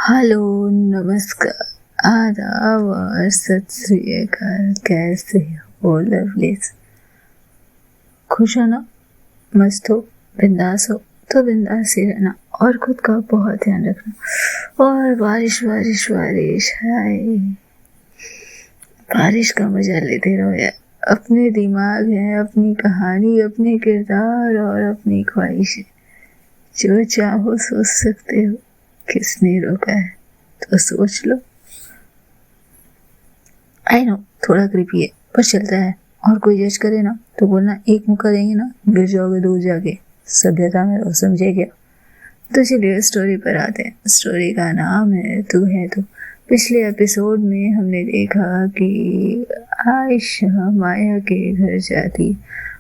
Hello, नमस्कार, आदाब और सत श्री अकाल। कैसे हो लवलीज? खुश हो ना? मस्त हो? बिंदास हो? तो बिंदास ही रहना और खुद का बहुत ध्यान रखना। और बारिश बारिश बारिश हाय, बारिश का मजा लेते रहो यार। अपने दिमाग है, अपनी कहानी, अपने किरदार और अपनी ख्वाहिशें। जो चाहो सोच सकते हो, किसने रोका है? तो सोच लो। आई नो थोड़ा क्रीपी है पर चलता है। और कोई जज करे ना तो बोलना, एक मुक्का देंगे ना गिर जाओगे दूर जाके। सभ्यता में रहो, समझे क्या? तो चलिए स्टोरी पर आते हैं। स्टोरी का नाम है तू है तो। पिछले एपिसोड में हमने देखा कि आयशा माया के घर जाती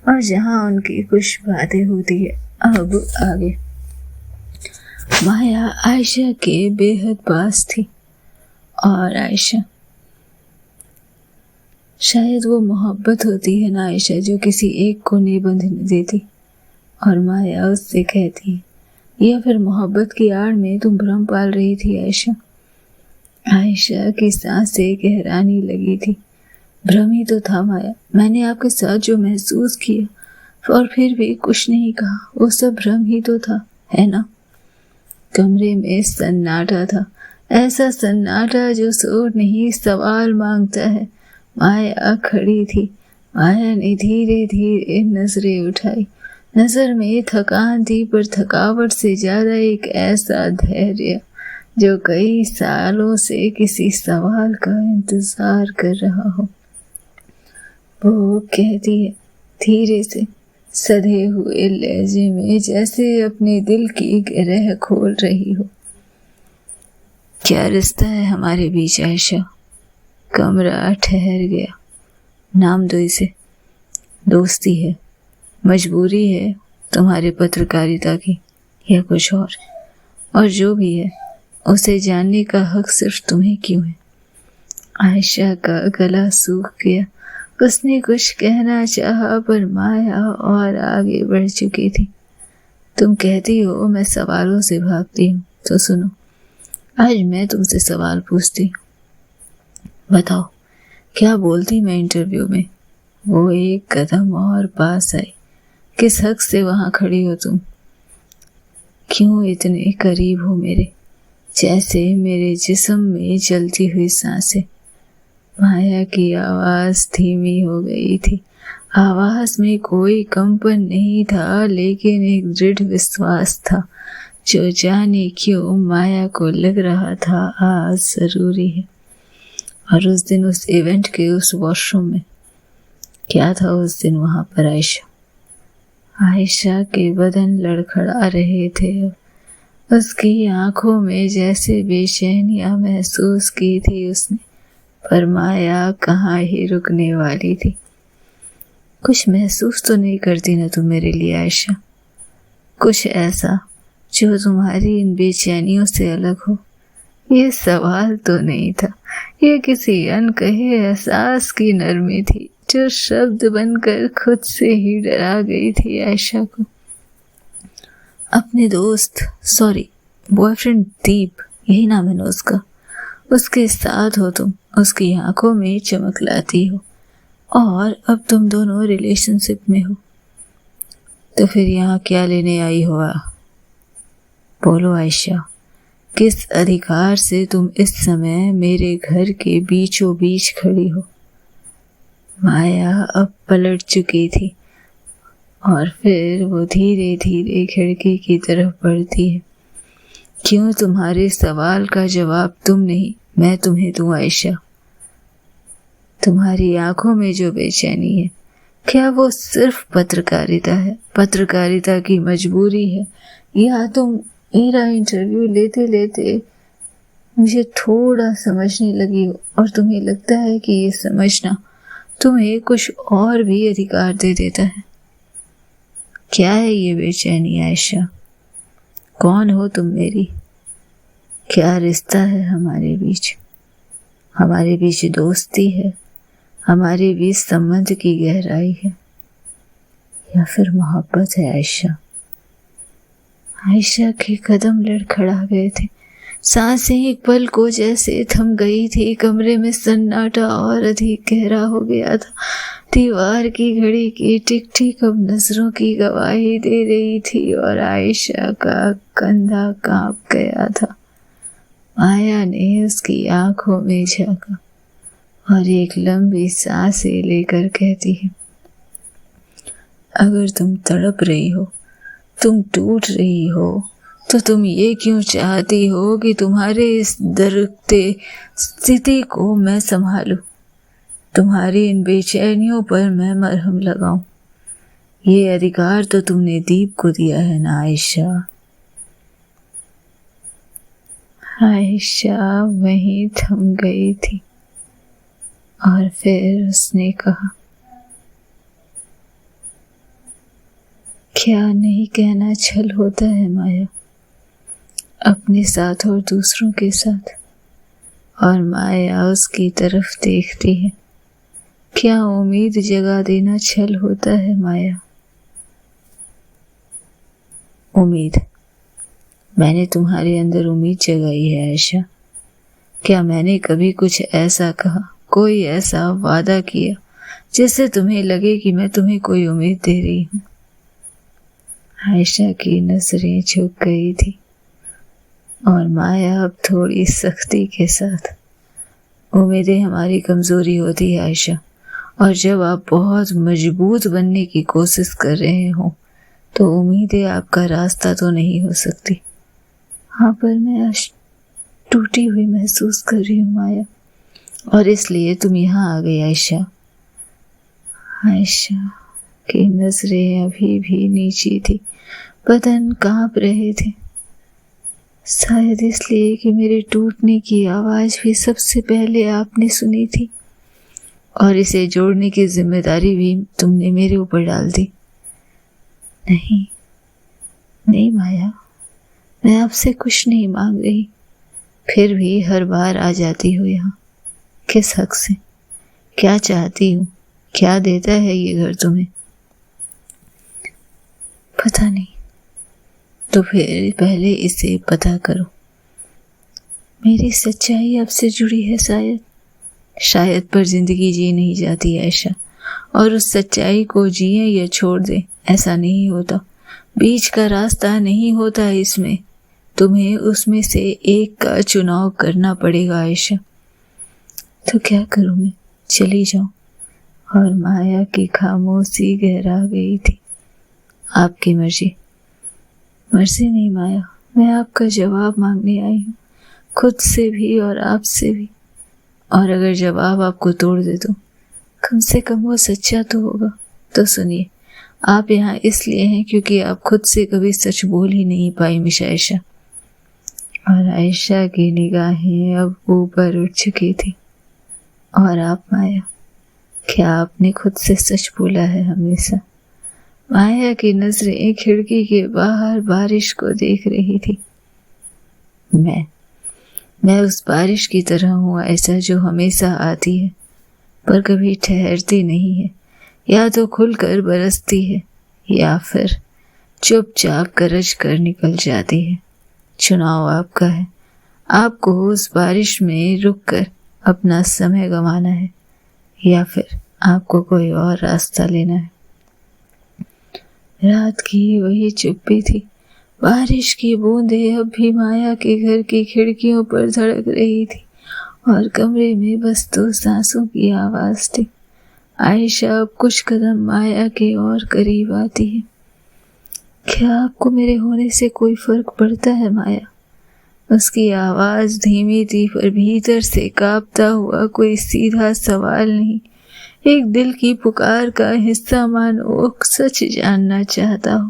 और जहाँ उनकी कुछ बातें होती है। अब आगे। माया आयशा के बेहद पास थी और आयशा, शायद वो मोहब्बत होती है ना आयशा, जो किसी एक को नहीं बंधने देती। और माया उससे कहती है, या फिर मोहब्बत की आड़ में तुम भ्रम पाल रही थी आयशा। आयशा की सांसें गहराने लगी थी। भ्रम ही तो था माया, मैंने आपके साथ जो महसूस किया और फिर भी कुछ नहीं कहा, वो सब भ्रम ही तो था, है ना? कमरे में सन्नाटा था, ऐसा सन्नाटा जो शोर नहीं सवाल मांगता है। माया खड़ी थी। माया ने धीरे धीरे नजरें उठाई। नजर में थकान थी पर थकावट से ज्यादा एक ऐसा धैर्य जो कई सालों से किसी सवाल का इंतजार कर रहा हो। वो कहती है धीरे से, सधे हुए लहजे में, जैसे अपने दिल की गिरह खोल रही हो। क्या रिश्ता है हमारे बीच आयशा? कमरा ठहर गया। नाम दो इसे। दोस्ती है, मजबूरी है तुम्हारे पत्रकारिता की, या कुछ और जो भी है उसे जानने का हक सिर्फ तुम्हें क्यों है? आयशा का गला सूख गया। उसने कुछ कहना चाहा पर माया और आगे बढ़ चुकी थी। तुम कहती हो मैं सवालों से भागती हूँ, तो सुनो, आज मैं तुमसे सवाल पूछती हूँ। बताओ, क्या बोलती मैं इंटरव्यू में? वो एक कदम और पास आई। किस हक से वहां खड़ी हो तुम? क्यों इतने करीब हो मेरे, जैसे मेरे जिस्म में जलती हुई सांसें? माया की आवाज धीमी हो गई थी। आवाज में कोई कंपन नहीं था, लेकिन एक दृढ़ विश्वास था जो जाने क्यों माया को लग रहा था आज जरूरी है। और उस दिन उस इवेंट के उस वॉशरूम में क्या था उस दिन वहां पर आयशा? आयशा के बदन लड़खड़ा रहे थे। उसकी आंखों में जैसे बेचैनियां महसूस की थी उसने, पर माया कहाँ ही रुकने वाली थी। कुछ महसूस तो नहीं करती ना तुम मेरे लिए आयशा? कुछ ऐसा जो तुम्हारी इन बेचैनियों से अलग हो? ये सवाल तो नहीं था, ये किसी अनकहे एहसास की नरमी थी जो शब्द बनकर खुद से ही डरा गई थी आयशा को। अपने दोस्त, सॉरी बॉयफ्रेंड दीप, यही नाम है ना उसका, उसके साथ हो तुम, उसकी आंखों में चमक लाती हो, और अब तुम दोनों रिलेशनशिप में हो। तो फिर यहाँ क्या लेने आई हो? बोलो आयशा, किस अधिकार से तुम इस समय मेरे घर के बीचों बीच खड़ी हो? माया अब पलट चुकी थी और फिर वो धीरे धीरे खिड़की की तरफ बढ़ती है। क्यों तुम्हारे सवाल का जवाब तुम नहीं, मैं तुम्हें दूं आयशा? तुम्हारी आंखों में जो बेचैनी है, क्या वो सिर्फ पत्रकारिता है, पत्रकारिता की मजबूरी है, या तुम मेरा इंटरव्यू लेते लेते मुझे थोड़ा समझने लगी हो और तुम्हें लगता है कि ये समझना तुम्हें कुछ और भी अधिकार दे देता है? क्या है ये बेचैनी आयशा? कौन हो तुम मेरी? क्या रिश्ता है हमारे बीच? हमारे बीच दोस्ती है, हमारे बीच संबंध की गहराई है, या फिर मोहब्बत है आयशा? आयशा के कदम लड़खड़ा गए थे। सांसें एक पल को जैसे थम गई थी। कमरे में सन्नाटा और अधिक गहरा हो गया था। दीवार की घड़ी की टिक टिक अब नजरों की गवाही दे रही थी और आयशा का कंधा कांप गया था। माया ने उसकी आंखों में झांका और एक लंबी सांसें लेकर कहती है, अगर तुम तड़प रही हो, तुम टूट रही हो, तो तुम ये क्यों चाहती हो कि तुम्हारे इस दरकते स्थिति को मैं संभालूं, तुम्हारी इन बेचैनियों पर मैं मरहम लगाऊं? ये अधिकार तो तुमने दीप को दिया है ना आयशा। आयशा वहीं थम गई थी और फिर उसने कहा, क्या नहीं कहना छल होता है माया, अपने साथ और दूसरों के साथ। और माया उसकी तरफ देखती है। क्या उम्मीद जगा देना छल होता है माया? उम्मीद? मैंने तुम्हारे अंदर उम्मीद जगाई है आयशा। क्या मैंने कभी कुछ ऐसा कहा, कोई ऐसा वादा किया जिससे तुम्हें लगे कि मैं तुम्हें कोई उम्मीद दे रही हूं? आयशा की नजरें झुक गई थी और माया अब थोड़ी सख्ती के साथ, उम्मीदें हमारी कमजोरी होती है आयशा, और जब आप बहुत मजबूत बनने की कोशिश कर रहे हो तो उम्मीदें आपका रास्ता तो नहीं हो सकती। हाँ, पर मैं आज टूटी हुई महसूस कर रही हूँ माया, और इसलिए तुम यहाँ आ गई आयशा। आयशा की नजरें अभी भी नीची थी, बदन कांप रहे थे, शायद इसलिए कि मेरे टूटने की आवाज भी सबसे पहले आपने सुनी थी और इसे जोड़ने की जिम्मेदारी भी तुमने मेरे ऊपर डाल दी। नहीं नहीं माया, मैं आपसे कुछ नहीं मांग रही, फिर भी हर बार आ जाती हो यहाँ। किस हक से? क्या चाहती हूँ? क्या देता है ये घर तुम्हें? पता नहीं। तो फिर पहले इसे पता करो। मेरी सच्चाई आपसे जुड़ी है शायद पर जिंदगी जी नहीं जाती आयशा, और उस सच्चाई को जिए या छोड़ दे ऐसा नहीं होता। बीच का रास्ता नहीं होता इसमें, तुम्हें उसमें से एक का चुनाव करना पड़ेगा आयशा। तो क्या करूं मैं? चली जाऊं? और माया की खामोशी गहरा गई थी। आपकी मर्जी। मर्जी नहीं माया, मैं आपका जवाब मांगने आई हूँ, खुद से भी और आपसे भी। और अगर जवाब आपको तोड़ दे तो कम से कम वो सच्चा तो होगा। तो सुनिए, आप यहाँ इसलिए हैं क्योंकि आप खुद से कभी सच बोल ही नहीं पाई मिस आयशा। और आयशा की निगाहें अब ऊपर उठ चुकी थी। और आप माया, क्या आपने खुद से सच बोला है हमेशा? माया की नजरें खिड़की के बाहर बारिश को देख रही थी। मैं उस बारिश की तरह हूँ ऐसा, जो हमेशा आती है पर कभी ठहरती नहीं है, या तो खुलकर बरसती है या फिर चुपचाप गरज कर निकल जाती है। चुनाव आपका है। आपको उस बारिश में रुककर अपना समय गंवाना है या फिर आपको कोई और रास्ता लेना है। रात की वही चुप्पी थी। बारिश की बूंदें अब भी माया के घर की खिड़कियों पर धड़क रही थी और कमरे में बस 2 सांसों की आवाज थी। आयशा अब कुछ कदम माया के और करीब आती है। क्या आपको मेरे होने से कोई फर्क पड़ता है माया? उसकी आवाज धीमी थी पर भीतर से कांपता हुआ कोई सीधा सवाल नहीं, एक दिल की पुकार का हिस्सा मानो सच जानना चाहता हो।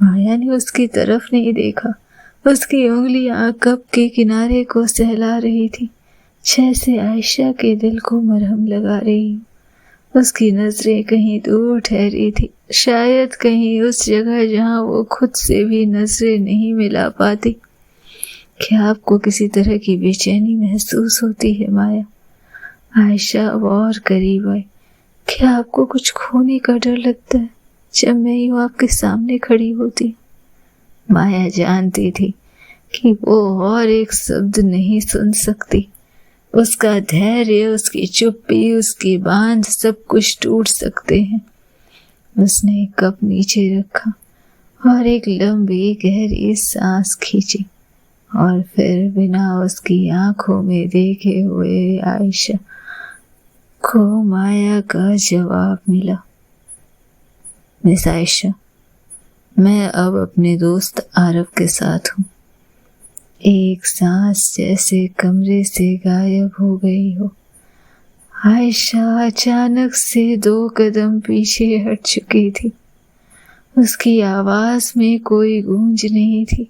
माया ने उसकी तरफ नहीं देखा। उसकी उंगलियां कप के किनारे को सहला रही थी, जैसे आयशा के दिल को मरहम लगा रही हो। उसकी नजरें कहीं दूर ठहरी थी, शायद कहीं उस जगह जहां वो खुद से भी नजरें नहीं मिला पाती। क्या आपको किसी तरह की बेचैनी महसूस होती है माया? आयशा अब और करीब आई। क्या आपको कुछ खोने का डर लगता है जब मैं यूं आपके सामने खड़ी होती? माया जानती थी कि वो और एक शब्द नहीं सुन सकती। उसका धैर्य, उसकी चुप्पी, उसकी बांध सब कुछ टूट सकते हैं। उसने एक कप नीचे रखा और एक लंबी गहरी सांस खींची और फिर बिना उसकी आंखों में देखे हुए आयशा को माया का जवाब मिला। मिस आयशा, मैं अब अपने दोस्त आरव के साथ हूँ। एक सांस जैसे कमरे से गायब हो गई हो। आयशा अचानक से 2 कदम पीछे हट चुकी थी। उसकी आवाज में कोई गूंज नहीं थी,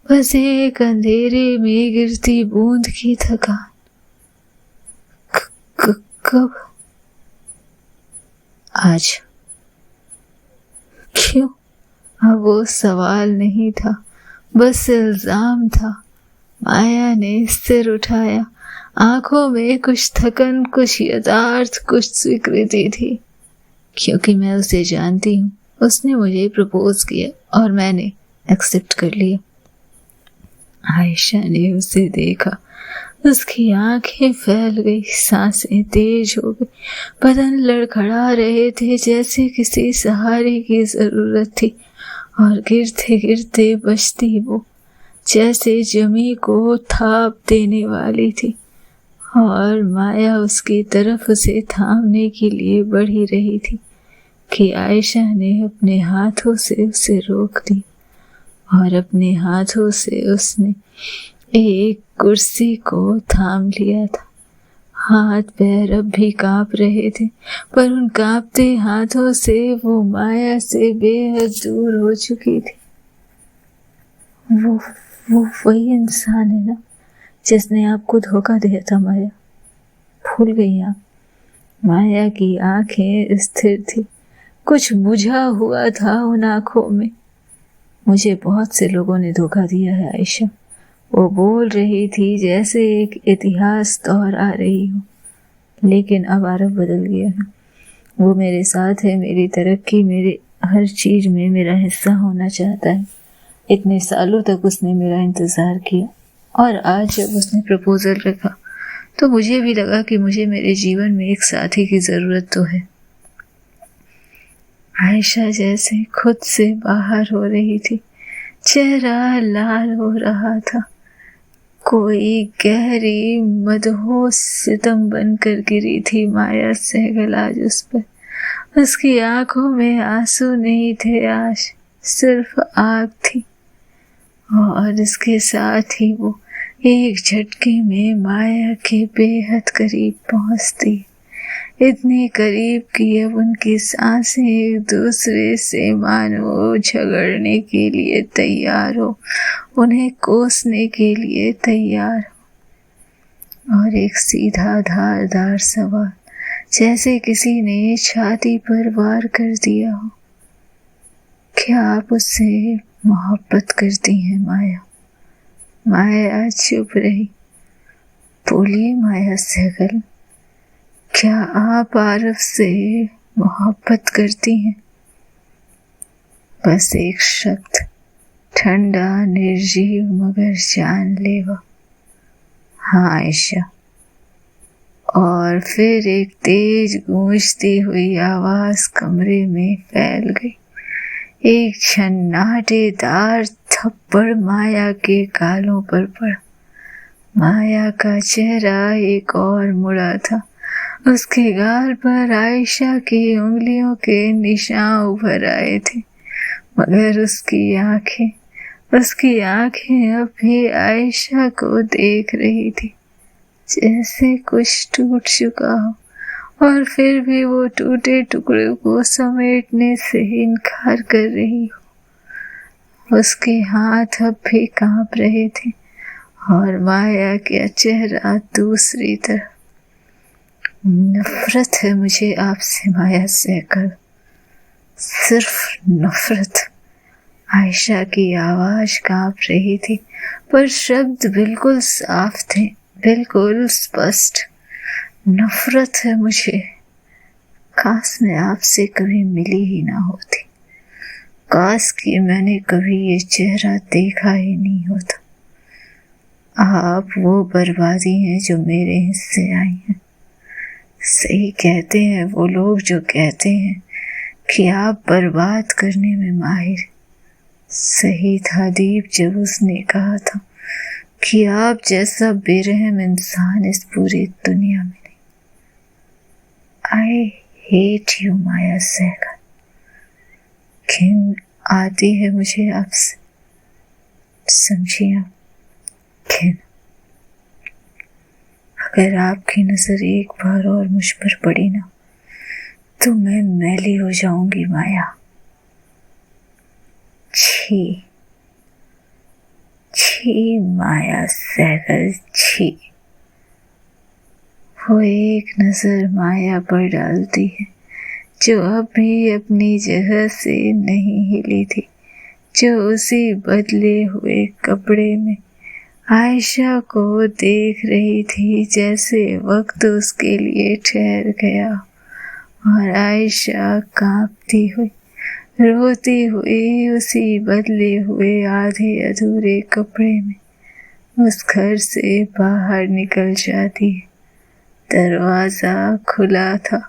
बस एक अंधेरे में गिरती बूंद की थकान। कब? आज। क्यों? अब वो सवाल नहीं था, बस इल्जाम था। माया ने सिर उठाया। आंखों में कुछ थकन, कुछ यथार्थ, कुछ स्वीकृति थी। क्योंकि मैं उसे जानती हूँ। उसने मुझे प्रपोज किया और मैंने एक्सेप्ट कर लिया। आयशा ने उसे देखा। उसकी आंखें फैल गई, सांसें तेज हो गई, बदन लड़खड़ा रहे थे जैसे किसी सहारे की जरूरत थी। और गिरते गिरते बचती वो जैसे जमी को थाप देने वाली थी। और माया उसकी तरफ उसे थामने के लिए बढ़ ही रही थी कि आयशा ने अपने हाथों से उसे रोक दिया और अपने हाथों से उसने एक कुर्सी को थाम लिया था। हाथ पैर अब भी कांप रहे थे, पर उन कांपते हाथों से वो माया से बेहद दूर हो चुकी थी। वो वही इंसान है ना जिसने आपको धोखा दिया था माया? भूल गई आप? माया की आंखें स्थिर थी, कुछ बुझा हुआ था उन आंखों में। मुझे बहुत से लोगों ने धोखा दिया है आयशा, वो बोल रही थी जैसे एक इतिहास दोहरा रही हो। लेकिन अब आरव बदल गया है। वो मेरे साथ है, मेरी तरक्की, मेरे हर चीज में मेरा हिस्सा होना चाहता है। इतने सालों तक उसने मेरा इंतजार किया और आज जब उसने प्रपोजल रखा तो मुझे भी लगा कि मुझे मेरे जीवन में एक साथी की जरूरत तो है। आयशा जैसे खुद से बाहर हो रही थी, चेहरा लाल हो रहा था। कोई गहरी मदहोश सितम बनकर गिरी थी माया सहगल आज उस पर। उसकी आंखों में आंसू नहीं थे, आज सिर्फ आग थी। और इसके साथ ही वो एक झटके में माया के बेहद करीब पहुंचती, इतनी करीब कि अब उनकी सांसें एक दूसरे से मानो झगड़ने के लिए तैयार हो, उन्हें कोसने के लिए तैयार हो। और एक सीधा धारदार सवाल जैसे किसी ने छाती पर वार कर दिया हो। क्या आप उससे मोहब्बत करती हैं माया? माया चुप रही। बोलिए माया सहगल, क्या आप आरव से मोहब्बत करती हैं? बस एक शब्द, ठंडा, निर्जीव मगर जानलेवा, हाँ आयशा। और फिर एक तेज गूंजती हुई आवाज कमरे में फैल गई। एक झन्नाटेदार थप्पड़ माया के गालों पर पड़ा। माया का चेहरा एक और मुड़ा था। उसके गाल पर आयशा की उंगलियों के निशान उभर आए थे, मगर उसकी आंखें अब भी आयशा को देख रही थी, जैसे कुछ टूट चुका हो और फिर भी वो टूटे टुकड़ों को समेटने से इनकार कर रही हो। उसके हाथ अब भी कांप रहे थे और माया का चेहरा दूसरी तरफ। नफरत है मुझे आपसे माया सहगल, सिर्फ नफरत। आयशा की आवाज कांप रही थी, पर शब्द बिल्कुल साफ थे, बिल्कुल स्पष्ट। नफरत है मुझे। काश मैं आपसे कभी मिली ही ना होती, काश कि मैंने कभी ये चेहरा देखा ही नहीं होता। आप वो बर्बादी हैं जो मेरे हिस्से आई हैं। सही कहते हैं वो लोग जो कहते हैं कि आप बर्बाद करने में माहिर। सही था दीप जब उसने कहा था कि आप जैसा बेरहम इंसान इस पूरी दुनिया में नहीं। आई हेट यू माया सहगल। घिन आती है मुझे आपसे, समझिए आप, घिन। अगर आपकी नजर एक बार और मुझ पर पड़ी ना तो मैं मैली हो जाऊंगी माया। छी छी माया सहगल, छी। वो एक नजर माया पर डालती है जो अब भी अपनी जगह से नहीं हिली थी, जो उसी बदले हुए कपड़े में आयशा को देख रही थी जैसे वक्त उसके लिए ठहर गया। और आयशा कांपती हुई, रोती हुई उसी बदले हुए आधे अधूरे कपड़े में उस घर से बाहर निकल जाती है। दरवाजा खुला था।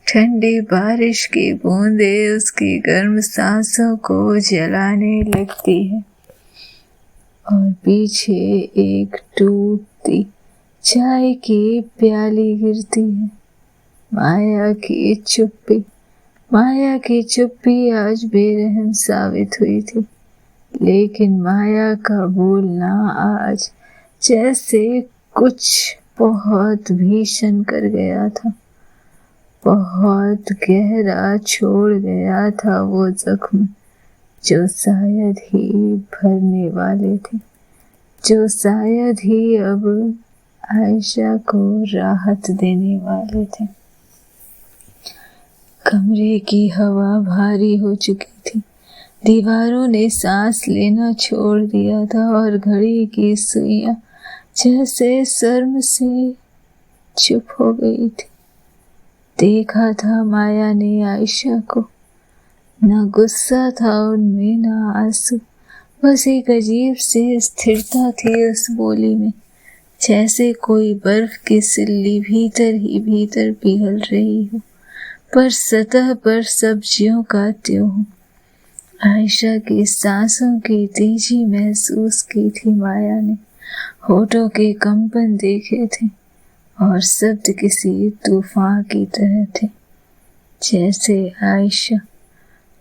ठंडी बारिश की बूंदें उसकी गर्म सांसों को जलाने लगती है और पीछे एक टूटती चाय की प्याली गिरती है। माया की चुप्पी आज बेरहम साबित हुई थी, लेकिन माया का बोलना आज जैसे कुछ बहुत भीषण कर गया था। बहुत गहरा छोड़ गया था वो जख्म जो शायद ही भरने वाले थे, जो शायद ही अब आयशा को राहत देने वाले थे। कमरे की हवा भारी हो चुकी थी। दीवारों ने सांस लेना छोड़ दिया था और घड़ी की सुइयां जैसे शर्म से चुप हो गई थी। देखा था माया ने आयशा को, न गुस्सा था उनमें न आंसू, बस एक अजीब सी स्थिरता थी उस बोली में, जैसे कोई बर्फ की सिल्ली भीतर ही भीतर पिघल रही हो पर सतह पर सब्जियों का त्यों हो। आयशा की सांसों की तेजी महसूस की थी माया ने, होठों के कंपन देखे थे और शब्द किसी तूफान की तरह थे, जैसे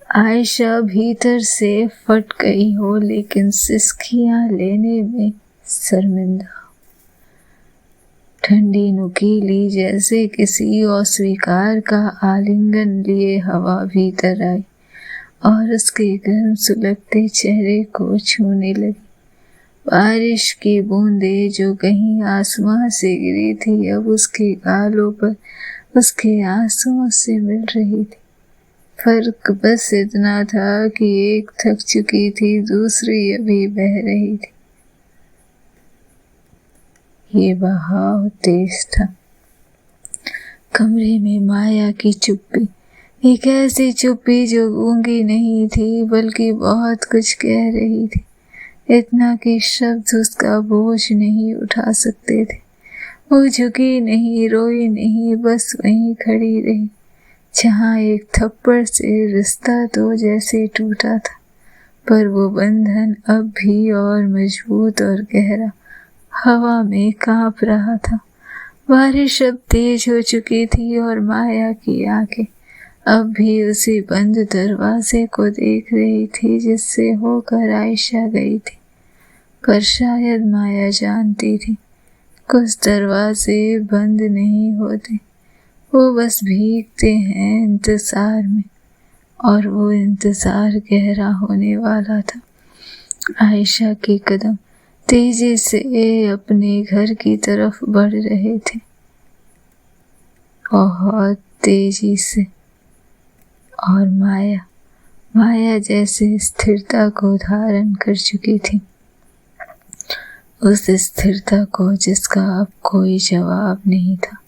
आयशा भीतर से फट गई हो लेकिन सिसकियां लेने में शर्मिंदा। ठंडी नुकीली जैसे किसी अस्वीकार का आलिंगन लिए हवा भीतर आई और उसके गर्म सुलगते चेहरे को छूने लगी। बारिश की बूंदें जो कहीं आसमां से गिरी थी अब उसके गालों पर उसके आंसुओं से मिल रही थी। फर्क बस इतना था कि एक थक चुकी थी, दूसरी अभी बह रही थी। ये बहाव तेज था। कमरे में माया की चुप्पी, एक ऐसी चुप्पी जो गूंगी नहीं थी बल्कि बहुत कुछ कह रही थी, इतना कि शब्द उसका बोझ नहीं उठा सकते थे। वो झुकी नहीं, रोई नहीं, बस वहीं खड़ी रही जहाँ एक थप्पड़ से रिश्ता तो जैसे टूटा था, पर वो बंधन अब भी और मजबूत और गहरा हवा में कांप रहा था। बारिश अब तेज हो चुकी थी और माया की आंखें अब भी उसी बंद दरवाजे को देख रही थी जिससे होकर आयशा गई थी। पर शायद माया जानती थी कुछ दरवाजे बंद नहीं होते, वो बस भीगते हैं इंतजार में, और वो इंतजार गहरा होने वाला था। आयशा के कदम तेजी से अपने घर की तरफ बढ़ रहे थे, बहुत तेजी से, और माया जैसे स्थिरता को धारण कर चुकी थी, उस स्थिरता को जिसका अब कोई जवाब नहीं था।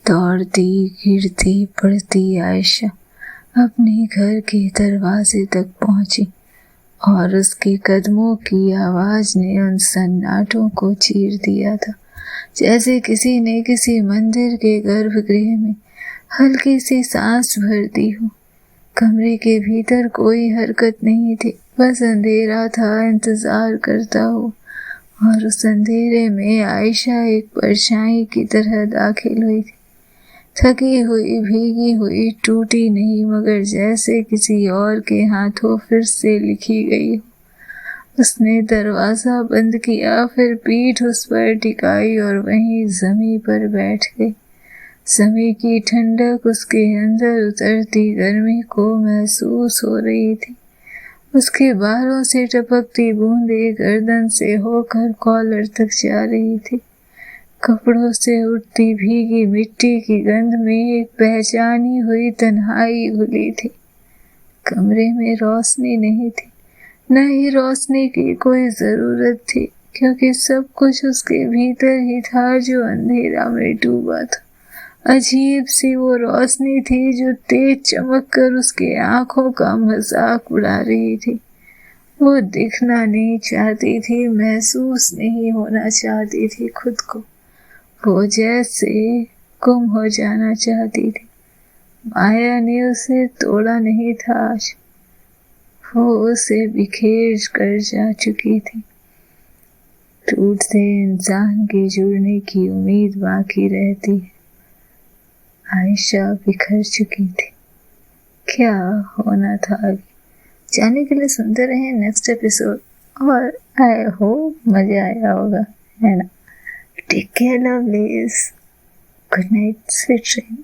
दौड़ती गिरती पड़ती आयशा अपने घर के दरवाजे तक पहुंची और उसके कदमों की आवाज ने उन सन्नाटों को चीर दिया था, जैसे किसी ने किसी मंदिर के गर्भगृह में हल्की सी सांस भर दी हो। कमरे के भीतर कोई हरकत नहीं थी, बस अंधेरा था इंतजार करता हो, और उस अंधेरे में आयशा एक परछाई की तरह दाखिल हुई थी, थकी हुई, भीगी हुई, टूटी नहीं, मगर जैसे किसी और के हाथों फिर से लिखी गई हो। उसने दरवाजा बंद किया, फिर पीठ उस पर टिकाई और वहीं जमीन पर बैठ गई। जमीन की ठंडक उसके अंदर उतरती गर्मी को महसूस हो रही थी। उसके बालों से टपकती बूंदें गर्दन से होकर कॉलर तक जा रही थी। कपड़ों से उठती भीगी मिट्टी की गंध में एक पहचानी हुई तन्हाई घुली थी। कमरे में रोशनी नहीं थी, न ही रोशनी की कोई जरूरत थी, क्योंकि सब कुछ उसके भीतर ही था जो अंधेरा में डूबा था। अजीब सी वो रोशनी थी जो तेज चमक कर उसके आंखों का मजाक उड़ा रही थी। वो दिखना नहीं चाहती थी, महसूस नहीं होना चाहती थी खुद को। वो जैसे गुम हो जाना चाहती थी। माया ने उसे तोड़ा नहीं था आज, वो उसे बिखेर कर जा चुकी थी। टूटते इंसान के जुड़ने की उम्मीद बाकी रहती है। आयशा बिखर चुकी थी। क्या होना था आगे, जानने के लिए सुनते रहे नेक्स्ट एपिसोड, और आई होप मजा आया होगा, है ना। Take care lovelies, good night, sweet dream.